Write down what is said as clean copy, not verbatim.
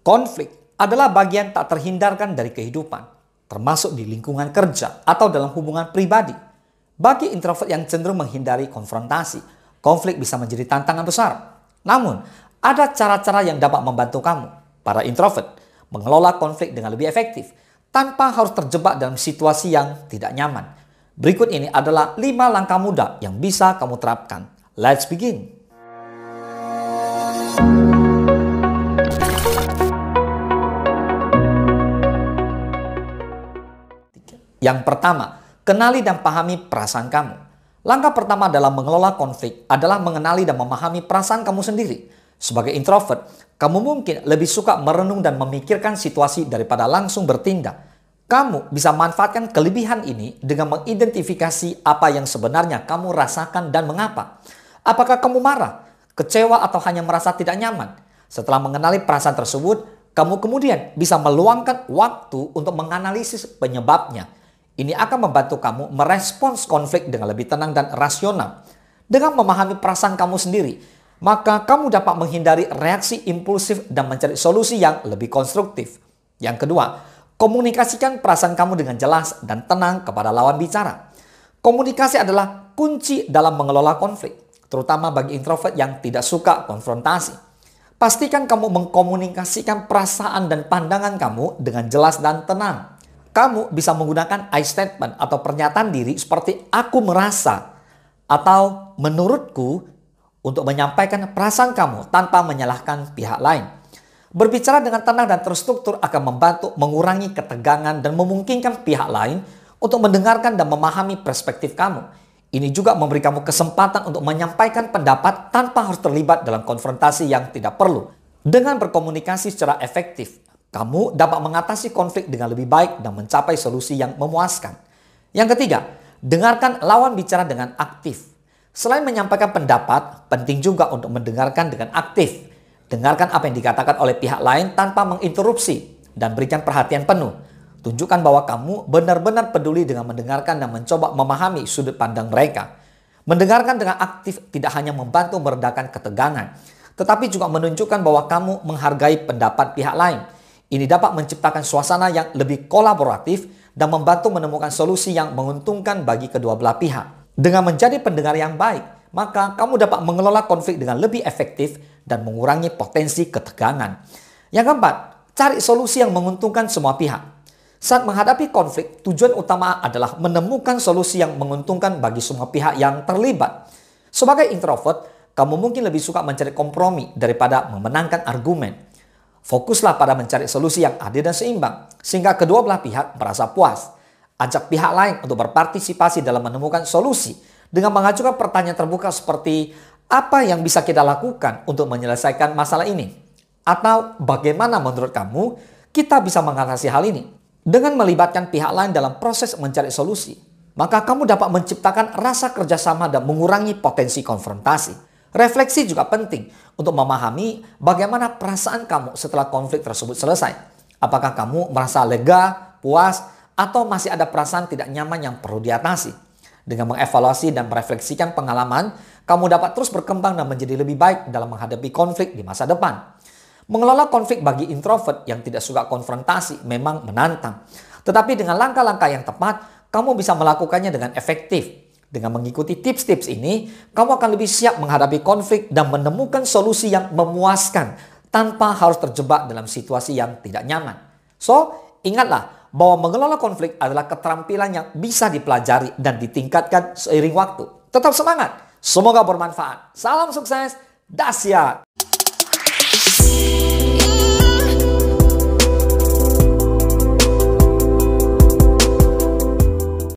Konflik adalah bagian tak terhindarkan dari kehidupan, termasuk di lingkungan kerja atau dalam hubungan pribadi. Bagi introvert yang cenderung menghindari konfrontasi, konflik bisa menjadi tantangan besar. Namun, ada cara-cara yang dapat membantu kamu, para introvert, mengelola konflik dengan lebih efektif, tanpa harus terjebak dalam situasi yang tidak nyaman. Berikut ini adalah 5 langkah mudah yang bisa kamu terapkan. Let's begin! Yang pertama, kenali dan pahami perasaan kamu. Langkah pertama dalam mengelola konflik adalah mengenali dan memahami perasaan kamu sendiri. Sebagai introvert, kamu mungkin lebih suka merenung dan memikirkan situasi daripada langsung bertindak. Kamu bisa manfaatkan kelebihan ini dengan mengidentifikasi apa yang sebenarnya kamu rasakan dan mengapa. Apakah kamu marah, kecewa, atau hanya merasa tidak nyaman? Setelah mengenali perasaan tersebut, kamu kemudian bisa meluangkan waktu untuk menganalisis penyebabnya. Ini akan membantu kamu merespons konflik dengan lebih tenang dan rasional. Dengan memahami perasaan kamu sendiri, maka kamu dapat menghindari reaksi impulsif dan mencari solusi yang lebih konstruktif. Yang kedua, komunikasikan perasaan kamu dengan jelas dan tenang kepada lawan bicara. Komunikasi adalah kunci dalam mengelola konflik, terutama bagi introvert yang tidak suka konfrontasi. Pastikan kamu mengkomunikasikan perasaan dan pandangan kamu dengan jelas dan tenang. Kamu bisa menggunakan I statement atau pernyataan diri seperti aku merasa atau menurutku untuk menyampaikan perasaan kamu tanpa menyalahkan pihak lain. Berbicara dengan tenang dan terstruktur akan membantu mengurangi ketegangan dan memungkinkan pihak lain untuk mendengarkan dan memahami perspektif kamu. Ini juga memberi kamu kesempatan untuk menyampaikan pendapat tanpa harus terlibat dalam konfrontasi yang tidak perlu. Dengan berkomunikasi secara efektif, kamu dapat mengatasi konflik dengan lebih baik dan mencapai solusi yang memuaskan. Yang ketiga, dengarkan lawan bicara dengan aktif. Selain menyampaikan pendapat, penting juga untuk mendengarkan dengan aktif. Dengarkan apa yang dikatakan oleh pihak lain tanpa menginterupsi dan berikan perhatian penuh. Tunjukkan bahwa kamu benar-benar peduli dengan mendengarkan dan mencoba memahami sudut pandang mereka. Mendengarkan dengan aktif tidak hanya membantu meredakan ketegangan, tetapi juga menunjukkan bahwa kamu menghargai pendapat pihak lain. Ini dapat menciptakan suasana yang lebih kolaboratif dan membantu menemukan solusi yang menguntungkan bagi kedua belah pihak. Dengan menjadi pendengar yang baik, maka kamu dapat mengelola konflik dengan lebih efektif dan mengurangi potensi ketegangan. Yang keempat, cari solusi yang menguntungkan semua pihak. Saat menghadapi konflik, tujuan utama adalah menemukan solusi yang menguntungkan bagi semua pihak yang terlibat. Sebagai introvert, kamu mungkin lebih suka mencari kompromi daripada memenangkan argumen. Fokuslah pada mencari solusi yang adil dan seimbang, sehingga kedua belah pihak merasa puas. Ajak pihak lain untuk berpartisipasi dalam menemukan solusi dengan mengajukan pertanyaan terbuka seperti, apa yang bisa kita lakukan untuk menyelesaikan masalah ini? Atau bagaimana menurut kamu kita bisa mengatasi hal ini? Dengan melibatkan pihak lain dalam proses mencari solusi, maka kamu dapat menciptakan rasa kerjasama dan mengurangi potensi konfrontasi. Refleksi juga penting untuk memahami bagaimana perasaan kamu setelah konflik tersebut selesai. Apakah kamu merasa lega, puas, atau masih ada perasaan tidak nyaman yang perlu diatasi? Dengan mengevaluasi dan merefleksikan pengalaman, kamu dapat terus berkembang dan menjadi lebih baik dalam menghadapi konflik di masa depan. Mengelola konflik bagi introvert yang tidak suka konfrontasi memang menantang. Tetapi dengan langkah-langkah yang tepat, kamu bisa melakukannya dengan efektif. Dengan mengikuti tips-tips ini, kamu akan lebih siap menghadapi konflik dan menemukan solusi yang memuaskan tanpa harus terjebak dalam situasi yang tidak nyaman. So, ingatlah bahwa mengelola konflik adalah keterampilan yang bisa dipelajari dan ditingkatkan seiring waktu. Tetap semangat, semoga bermanfaat. Salam sukses, dahsyat!